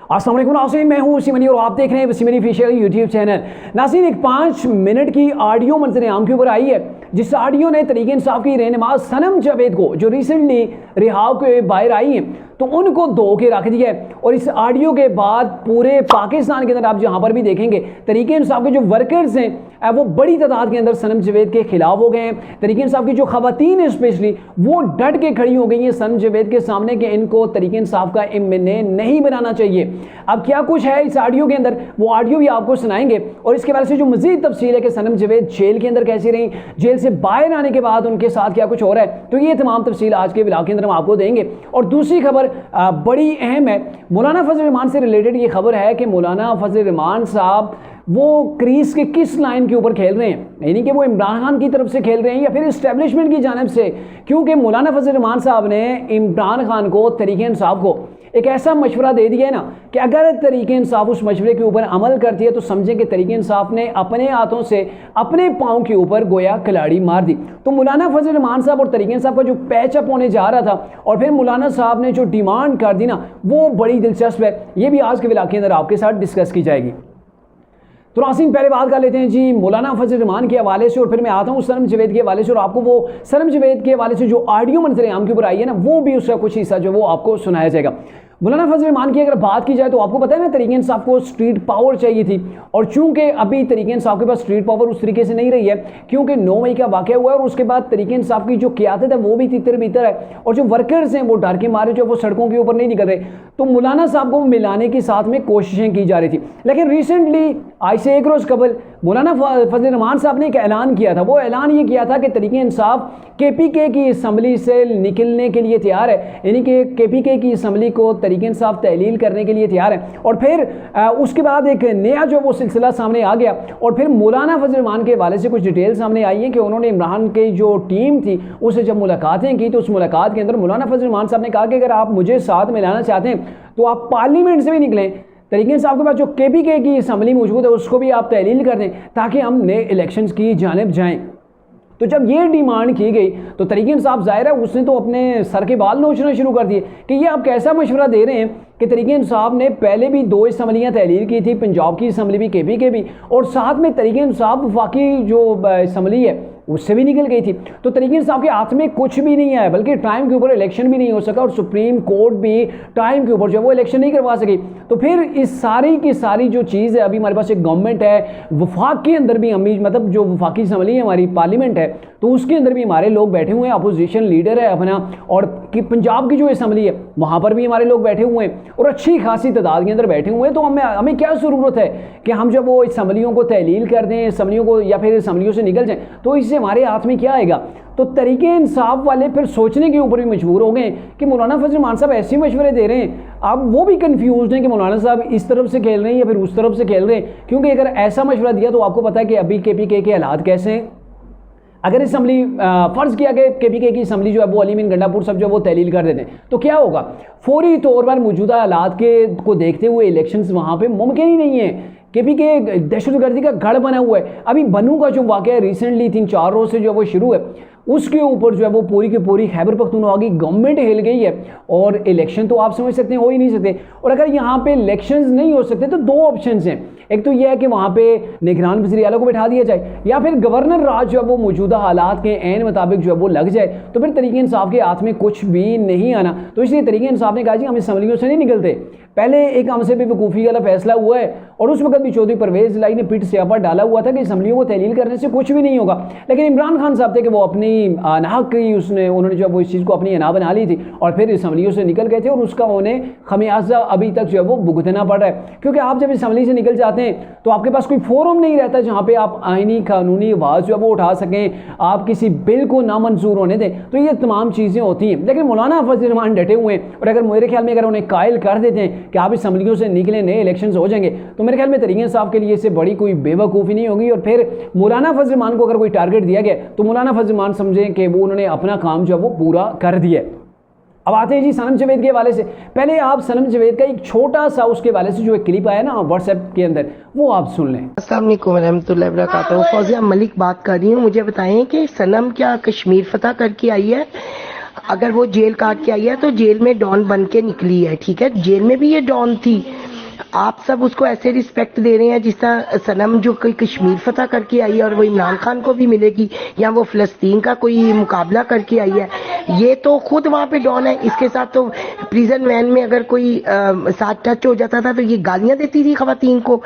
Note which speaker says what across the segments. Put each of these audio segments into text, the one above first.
Speaker 1: अस्सलाम वालेकुम नाज़रीन, मैं हूं सिमनी और आप देख रहे हैं सिमनी ऑफिशियल यूट्यूब चैनल। नाज़रीन, एक 5 मिनट की ऑडियो मंजर आम के ऊपर आई है, जिस ऑडियो ने तहरीक इंसाफ की रहनुमा सनम जावेद को, जो रिसेंटली रिहा के बाहर आई हैं, तो उनको धो के रख दिया है। और इस ऑडियो के बाद पूरे पाकिस्तान के अंदर आप जहां पर भी देखेंगे तहरीक इंसाफ के जो वर्कर्स हैं वो बड़ी तादाद के अंदर सनम जावेद के खिलाफ हो गए हैं। तहरीक इंसाफ की जो खवातीन है स्पेशली वो डट के खड़ी हो गई हैं सनम जावेद के सामने कि इनको तहरीक इंसाफ का एमएनए नहीं बनाना चाहिए। अब क्या कुछ है इस ऑडियो के अंदर, वो ऑडियो भी आपको सुनाएंगे और इसके बारे से जो मजीद तफसील है कि सनम जावेद जेल के अंदर कैसी रही, जेल से बाहर आने के बाद उनके साथ क्या कुछ हो रहा है, तो ये तमाम तफसील आज के व्लॉग के अंदर हम आपको देंगे। और दूसरी खबर बड़ी अहम है, मौलाना फजल रहमान से रिलेटेड ये खबर है कि मौलाना फजल रहमान साहब वो क्रीज के किस लाइन के ऊपर खेल रहे हैं, यानी कि वो इमरान खान की तरफ से खेल रहे हैं या फिर इस्टेब्लिशमेंट की जानिब से। क्योंकि मौलाना फजल रहमान साहब ने इमरान खान को, तहरीक इंसाफ को एक ऐसा मशवरा दे दिया है ना कि अगर तहरीक इंसाफ उस मशवरे के ऊपर अमल करती है तो समझें कि तहरीक इंसाफ ने अपने हाथों से अपने पाँव के ऊपर गोया खिलाड़ी मार दी। तो मौलाना फजल रहमान साहब और तहरीक इंसाफ का जो पैचअप होने जा रहा था और फिर मौलाना साहब ने जो डिमांड कर दी ना, वो बड़ी दिलचस्प है। ये भी आज के व्लॉग के अंदर आपके साथ डिस्कस की जाएगी। तो नाज़रीन, पहले बात कर लेते हैं जी मौलाना फजल रहमान के हवाले से और फिर मैं आता हूँ सनम जावेद के हवाले से, और आपको वो सनम जावेद के हवाले से जो ऑडियो मंजर आम के ऊपर आई है ना, वो भी उसका कुछ हिस्सा जो वो आपको सुनाया जाएगा। मौलाना फजल रहमान की अगर बात की जाए तो आपको पता है ना, तहरीक इंसाफ को स्ट्रीट पावर चाहिए थी, और चूंकि अभी तहरीक इंसाफ के पास स्ट्रीट पावर उस तरीके से नहीं रही है, क्योंकि 9 मई का वाक़या हुआ है और उसके बाद तहरीक इंसाफ की जो क़यादत है वो भी तितर बितर है और जो वर्कर्स हैं वो डर के मारे जो वो सड़कों के ऊपर नहीं निकल रहे। तो मौलाना साहब को मिलाने के साथ में कोशिशें की जा रही थी, लेकिन रिसेंटली आज से एक रोज़ कबल मौलाना फजल रहमान साहब ने एक ऐलान किया था। वो ऐलान ये किया था कि तहरीक इंसाफ केपीके की असम्बली से निकलने के लिए तैयार है, यानी कि केपीके की असम्बली को तहरीक इंसाफ तहलील करने के लिए तैयार है। और फिर उसके बाद एक नया जो वो सिलसिला सामने आ गया और फिर मौलाना फजल रहमान के हवाले से कुछ डिटेल सामने आई है कि उन्होंने इमरान की जो टीम थी उससे जब मुलाकातें की तो उस मुलाकात के अंदर मौलाना फजल रहमान साहब ने कहा कि अगर आप मुझे साथ में लाना चाहते हैं तो आप पार्लियामेंट से भी निकलें, तहरीक इंसाफ के पास जो केपीके की असम्बली मौजूद है उसको भी आप तहलील कर दें ताकि हम नए इलेक्शंस की जानिब जाएं। तो जब ये डिमांड की गई तो तहरीक इंसाफ जाहिर है उसने तो अपने सर के बाल नोचना शुरू कर दिए कि ये आप कैसा मशवरा दे रहे हैं कि तहरीक इंसाफ ने पहले भी 2 असम्बलियाँ तहलील की थी, पंजाब की असम्बली भी, केपीके भी, और साथ में तहरीक इंसाफ वफाकी जो असम्बली है उससे भी निकल गई थी। तो तहरीक इंसाफ के हाथ में कुछ भी नहीं आया, बल्कि टाइम के ऊपर इलेक्शन भी नहीं हो सका और सुप्रीम कोर्ट भी टाइम के ऊपर जो वो इलेक्शन नहीं करवा सकी। तो फिर इस सारी की सारी जो चीज़ है, अभी हमारे पास एक गवर्नमेंट है, वफाक के अंदर भी हम मतलब जो वफाकी असम्बली है हमारी पार्लियामेंट है, तो उसके अंदर भी हमारे लोग बैठे हुए हैं, अपोजिशन लीडर है अपना, और कि पंजाब की जो असम्बली है वहाँ पर भी हमारे लोग बैठे हुए हैं और अच्छी खासी तादाद के अंदर बैठे हुए हैं। तो हमें क्या ज़रूरत है कि हम जब वो असम्बलियों को तहलील कर दें, असम्बलियों को, या फिर असम्बलियों से निकल जाएँ, तो इससे हमारे हाथ में क्या आएगा। तो तहरीक इंसाफ वाले फिर सोचने के ऊपर भी मजबूर हो गए कि मौलाना फजल रहमान साहब ऐसे मशवरे दे रहे हैं, अब वो भी कंफ्यूज हैं कि मौलाना साहब इस तरफ से खेल रहे हैं या फिर उस तरफ से खेल रहे हैं। क्योंकि अगर ऐसा मशवरा दिया तो आपको पता है कि अभी केपीके के हालात कैसे हैं। अगर असम्बली फ़र्ज़ किया कि केपीके की असम्बली जो है वो अली मीन गंडापुर सब जो वो तहलील कर देते हैं, तो क्या होगा, फौरी तौर पर मौजूदा हालात को देखते हुए इलेक्शंस वहाँ पे मुमकिन ही नहीं है। केपीके दहशतगर्दी का गढ़ बना हुआ है। अभी बनू का जो वाक़या रिसेंटली 3-4 रोज़ से जो वो शुरू है, उसके ऊपर जो है वो पूरी की पूरी खैबर पख्तूनख्वा की गवर्नमेंट हिल गई है और इलेक्शन तो आप समझ सकते हैं हो ही नहीं सकते। और अगर यहाँ पे इलेक्शंस नहीं हो सकते तो 2 ऑप्शंस हैं, एक तो यह है कि वहाँ पे निगरान वज़ीर आला को बैठा दिया जाए या फिर गवर्नर राज जो है वो मौजूदा हालात के ऐन मुताबिक जो है वो लग जाए, तो फिर तहरीक इंसाफ के हाथ में कुछ भी नहीं आना। तो इसलिए तहरीक इंसाफ ने कहा जी हम असम्बलियों से नहीं निकलते। पहले एक हमसे बेवकूफ़ी वाला फैसला हुआ है और उस वक्त भी चौधरी परवेज़ लाई ने पीठ स्यापा डाला हुआ था कि असम्बलियों को तहलील करने से कुछ भी नहीं होगा, लेकिन इमरान खान साहब थे कि वो अपनी नाहक की उन्होंने जो वो इस चीज़ को अपनी अना बना ली थी और फिर असम्बलियों से निकल गए थे और उसका उन्हें खमियाजा अभी तक जो है वो भुगतना पड़ रहा है। क्योंकि आप जब असम्बली से निकल जाते हैं तो आपके पास कोई फोरम नहीं रहता जहाँ पे आप आईनी कानूनी आवाज़ जो है वो उठा सकें, आप किसी बिल को नामंजूर होने दें, तो ये तमाम चीज़ें होती हैं। लेकिन मौलाना फजल रहमान डटे हुए हैं और अगर मेरे ख्याल में अगर उन्हें कायल कर देते हैं कि आप असम्बलियों से निकले, नए इलेक्शन हो जाएंगे, तो मेरे ख्याल में तहरीक इंसाफ के लिए इससे बड़ी कोई बेवकूफ़ी नहीं होगी। और फिर मौलाना फजल रहमान को अगर कोई टारगेट दिया गया तो मौलाना फजल रहमान समझें कि वो उन्होंने अपना काम जो है वो पूरा कर दिया। अब आते हैं जी सनम जावेद के हवाले से। पहले आप सनम जावेद का एक छोटा सा उसके हवाले से जो एक क्लिप आया ना व्हाट्सएप के अंदर, वो आप सुन लें।
Speaker 2: अस्सलाम वालेकुम रहमतुल्लाहि व बरकातहू। फौजिया मलिक बात कर रही हूँ। मुझे बताएं कि सनम क्या कश्मीर फतह करके आई है? अगर वो जेल काट के आई है तो जेल में डॉन बन के निकली है, ठीक है, जेल में भी ये डॉन थी। आप सब उसको ऐसे रिस्पेक्ट दे रहे हैं जिस तरह सनम जो कोई कश्मीर फतह करके आई है और वो इमरान खान को भी मिलेगी, या वो फिलिस्तीन का कोई मुकाबला करके आई है। ये तो खुद वहाँ पे डॉन है। इसके साथ तो प्रिजन वैन में अगर कोई साथ टच हो जाता था तो ये गालियां देती थी खवातीन को।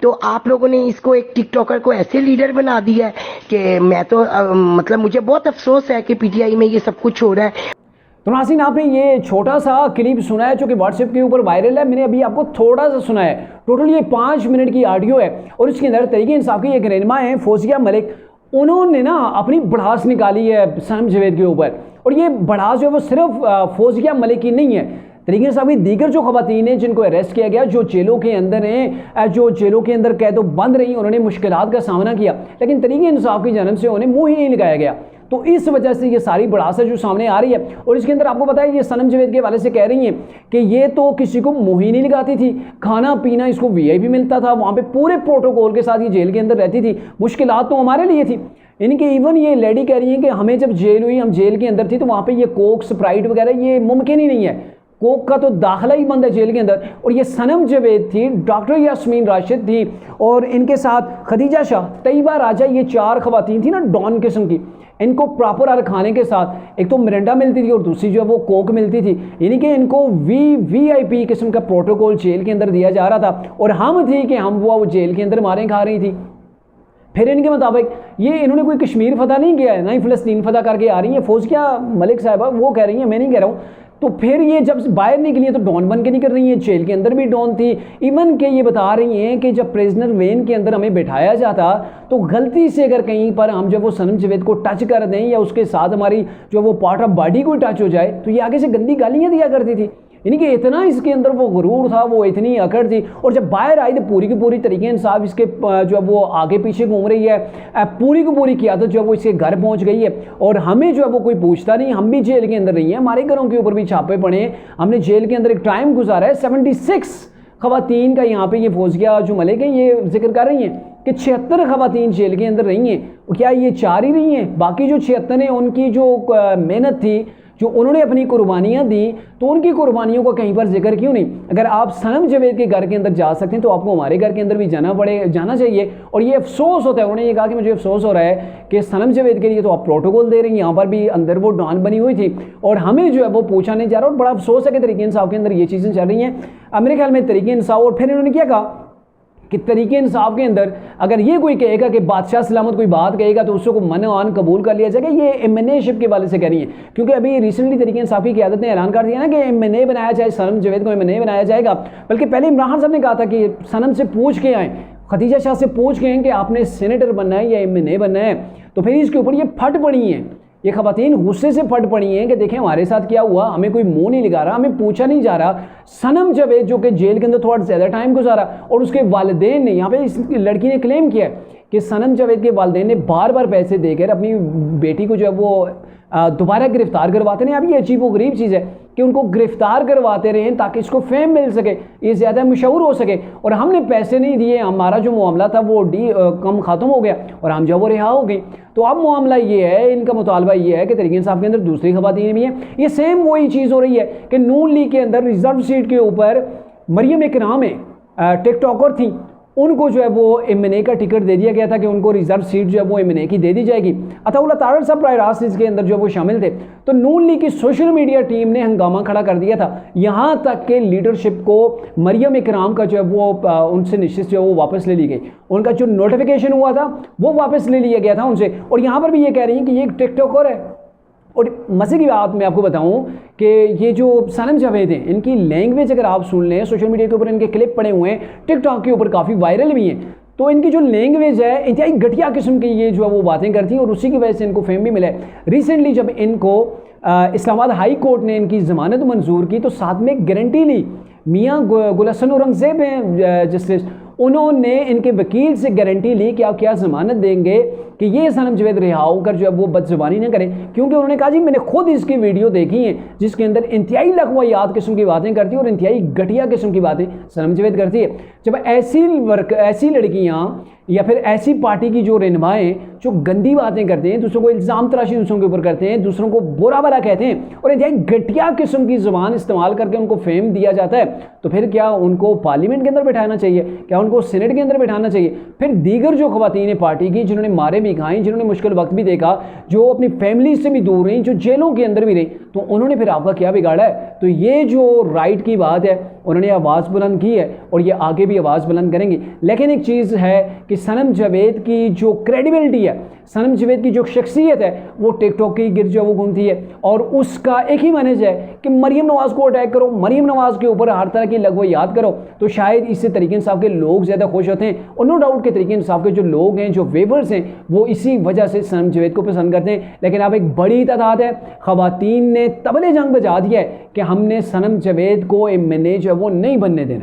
Speaker 2: तो आप लोगों ने इसको एक टिकटॉकर को ऐसे लीडर बना दिया है कि मैं तो मतलब मुझे बहुत अफसोस है कि पीटीआई में ये सब कुछ हो रहा है।
Speaker 1: तो नाज़रीन, आपने ये छोटा सा क्लिप सुना है जो कि व्हाट्सएप के ऊपर वायरल है। मैंने अभी आपको थोड़ा सा सुना है। टोटल ये 5 मिनट की ऑडियो है और इसके अंदर तहरीक इंसाफ की एक रहनुमा है फौजिया मलिक, उन्होंने ना अपनी भड़ास निकाली है सनम जावेद के ऊपर। और ये भड़ास जो है वो सिर्फ फौजिया मलिक की नहीं है, तहरीक इंसाफ की दीगर जो खवातीन हैं जिनको अरेस्ट किया गया, जो जेलों के अंदर हैं, जो जेलों के अंदर कैदो बंद रही, उन्होंने मुश्किलात का सामना किया, लेकिन तहरीक इंसाफ की जानब से उन्हें मुंह ही नहीं लगाया गया। तो इस वजह से ये सारी भड़ास है जो सामने आ रही है। और इसके अंदर आपको पता है ये सनम जावेद के हवाले से कह रही हैं कि ये तो किसी को मुंह ही नहीं लगाती थी, खाना पीना इसको वीआईपी मिलता था, वहाँ पे पूरे प्रोटोकॉल के साथ ये जेल के अंदर रहती थी, मुश्किलात तो हमारे लिए थी। इनके इवन ये लेडी कह रही है कि हमें जब जेल हुई, हम जेल के अंदर थी तो वहाँ पे ये कोक स्प्राइट वगैरह ये मुमकिन ही नहीं है, कोक का तो दाखिला ही बंद है जेल के अंदर। और ये सनम जावेद थी, डॉक्टर यास्मीन राशिद थी और इनके साथ खदीजा शाह, तैयबा राजा, ये 4 खवातीन थी ना डॉन किस्म की। इनको प्रॉपर हर खाने के साथ एक तो मिरिंडा मिलती थी और दूसरी जो है वो कोक मिलती थी, यानी कि इनको वीआईपी किस्म का प्रोटोकॉल जेल के अंदर दिया जा रहा था। और हम थी कि हम वो जेल के अंदर मारें खा रही थी। फिर इनके मुताबिक ये इन्होंने कोई कश्मीर फतह नहीं किया है, ना ही फिलिस्तीन फतह करके आ रही है। फौजिया मलिक साहिबा वो कह रही हैं, मैं नहीं कह रहा हूँ। तो फिर ये जब बाहर निकली है तो डॉन बन के नहीं कर रही है, जेल के अंदर भी डॉन थी। इवन के ये बता रही हैं कि जब प्रिजनर वेन के अंदर हमें बैठाया जाता तो गलती से अगर कहीं पर हम जब वो सनम जावेद को टच कर दें या उसके साथ हमारी जो वो पार्ट ऑफ बॉडी को टच हो जाए तो ये आगे से गंदी गालियाँ दिया करती थी। यानी कि इतना इसके अंदर वो गुरूर था, वो इतनी अकड़ थी। और जब बाहर आई तो पूरी की पूरी तरीके इंसाफ इसके जो वो आगे पीछे घूम रही है, पूरी की पूरी क़ियादत जो है वो इसके घर पहुंच गई है। और हमें जो है वो कोई पूछता नहीं, हम भी जेल के अंदर नहीं है, हमारे घरों के ऊपर भी छापे पड़े हैं, हमने जेल के अंदर एक टाइम गुजारा है। 76 खवातीन का यहाँ पे ये फौजिया जो मलिक हैं ये जिक्र कर रही हैं कि 76 खवातीन जेल के अंदर रही हैं। क्या ये 4 ही रही हैं? बाकी जो 76 हैं उनकी जो मेहनत थी, जो उन्होंने अपनी कुर्बानियाँ दी, तो उनकी कुर्बानियों का कहीं पर जिक्र क्यों नहीं? अगर आप सनम जावेद के घर के अंदर जा सकते हैं तो आपको हमारे घर के अंदर भी जाना चाहिए। और ये अफसोस होता है, उन्होंने ये कहा कि मुझे अफसोस हो रहा है कि सनम जावेद के लिए तो आप प्रोटोकॉल दे रही हैं, यहाँ पर भी अंदर वो डॉन बनी हुई थी और हमें जो है वो पूछा नहीं जा रहा। और बड़ा अफसोस है कि तहरीक इंसाफ के अंदर ये चीज़ें चल रही हैं। मेरे ख्याल में तहरीक इंसाफ, और फिर इन्होंने क्या कहा कि तहरीक इंसाफ के अंदर अगर ये कोई कहेगा कि बादशाह सलामत कोई बात कहेगा तो उसको मन आन कबूल कर लिया जाएगा। ये एमएनए-शिप के वाले से कह रही है, क्योंकि अभी रिसेंटली तहरीक इंसाफ की क़यादत ने ऐलान कर दिया ना कि एमएनए बनाया जाए, सनम जावेद को एमएनए बनाया जाएगा। बल्कि पहले इमरान खान साहब ने कहा था कि सनम से पूछ के आएँ, खदीजा शाह से पूछ के आएँ कि आपने सेनेटर बनना है या एमएनए बनना है। तो फिर इसके ऊपर ये फट पड़ी हैं, ये खवातीन गुस्से से फट पड़ी हैं कि देखें हमारे साथ क्या हुआ, हमें कोई मुंह नहीं लगा रहा, हमें पूछा नहीं जा रहा। सनम जावेद जो कि जेल के अंदर थोड़ा ज़्यादा टाइम गुजारा और उसके वालिदैन ने, यहाँ पे इस लड़की ने क्लेम किया कि सनम जावेद के वालिदैन ने बार बार पैसे देकर अपनी बेटी को जो है वो दोबारा गिरफ्तार करवाते रहे। अब ये अजीब व गरीब चीज़ है कि उनको गिरफ्तार करवाते रहे ताकि इसको फेम मिल सके, ये ज़्यादा मशहूर हो सके। और हमने पैसे नहीं दिए, हमारा जो मामला था वो कम ख़त्म हो गया और हम जो वो रिहा हो गई। तो अब मामला ये है, इनका मुतालबा ये है कि तहरीक इंसाफ के अंदर दूसरी खवातीन भी हैं। ये सेम वही चीज़ हो रही है कि नून लीग के अंदर रिजर्व सीट के ऊपर मरियम इकराम है, टिकटॉकर थी, उनको जो है वो एमएनए का टिकट दे दिया गया था कि उनको रिजर्व सीट जो है वो एमएनए की दे दी जाएगी। अताउल्लाह तारड़ साहब प्राय रास्त इसके अंदर जो वो शामिल थे। तो नून लीग की सोशल मीडिया टीम ने हंगामा खड़ा कर दिया था, यहाँ तक कि लीडरशिप को मरियम इकराम का जो है वो उनसे निश्चित जो है वो वापस ले ली गई, उनका जो नोटिफिकेशन हुआ था वो वापस ले लिया गया था उनसे। और यहाँ पर भी ये कह रही हैं कि ये एक टिकटॉकर है। और मज़े की बात मैं आपको बताऊं कि ये जो सनम जावेद हैं, इनकी लैंग्वेज अगर आप सुन लें, सोशल मीडिया के ऊपर इनके क्लिप पड़े हुए हैं, टिकटॉक के ऊपर काफ़ी वायरल भी हैं, तो इनकी जो लैंग्वेज है इंतहाई घटिया किस्म की ये जो है वो बातें करती हैं और उसी की वजह से इनको फेम भी मिला है। रिसेंटली जब इनको इस्लामाबाद हाई कोर्ट ने इनकी ज़मानत मंजूर की तो साथ में गारंटी ली, मियाँ गुलहसन औरंगज़ेब हैं जस्टिस, उन्होंने इनके वकील से गारंटी ली कि आप क्या ज़मानत देंगे कि ये सनम जावेद रिहा होकर जो है वो बदजुबानी ना करें, क्योंकि उन्होंने कहा जी मैंने खुद इसकी वीडियो देखी है जिसके अंदर इंतहाई लकवायात किस्म की बातें करती है और इंतहाई घटिया किस्म की बातें सनम जावेद करती है। जब ऐसी लड़कियां या फिर ऐसी पार्टी की जो रहनुमाएं जो गंदी बातें करते हैं, दूसरों को इल्ज़ाम तराशी दूसरों के ऊपर करते हैं, दूसरों को बुरा भला कहते हैं और इंतहाई घटिया किस्म की ज़ुबान इस्तेमाल करके उनको फेम दिया जाता है, तो फिर क्या उनको पार्लियामेंट के अंदर बैठाना चाहिए? क्या उनको सीनेट के अंदर बैठाना चाहिए? फिर दीगर जो ख़वातीन है पार्टी की जिन्होंने मारे भी खाई, जिन्होंने मुश्किल वक्त भी देखा, जो अपनी फैमिली से भी दूर रही, जो जेलों के अंदर भी रही, तो उन्होंने फिर आपका क्या बिगाड़ा है? तो ये जो राइट की बात है उन्होंने आवाज़ बुलंद की है और ये आगे भी आवाज़ बुलंद करेंगी। लेकिन एक चीज़ है कि सनम जावेद की जो क्रेडिबिलिटी है, सनम जावेद की जो शख्सियत है, वो टिकटॉक की गिर्द जो वो घूमती है और उसका एक ही मैनेज है कि मरीम नवाज़ को अटैक करो, मरीम नवाज़ के ऊपर हर तरह की लगवा याद करो, तो शायद इससे तरीके इंसाफ के लोग ज़्यादा खुश होते हैं। और नो डाउट के तरीके इंसाफ के जो लोग हैं, जो वेवर्स हैं, वो इसी वजह से सनम जावेद को पसंद करते हैं। लेकिन अब एक बड़ी तादाद है ख़वातीन ने तबले जंग बजा दिया है कि हमने सनम जावेद को एमएनए जो है वो नहीं बनने देना।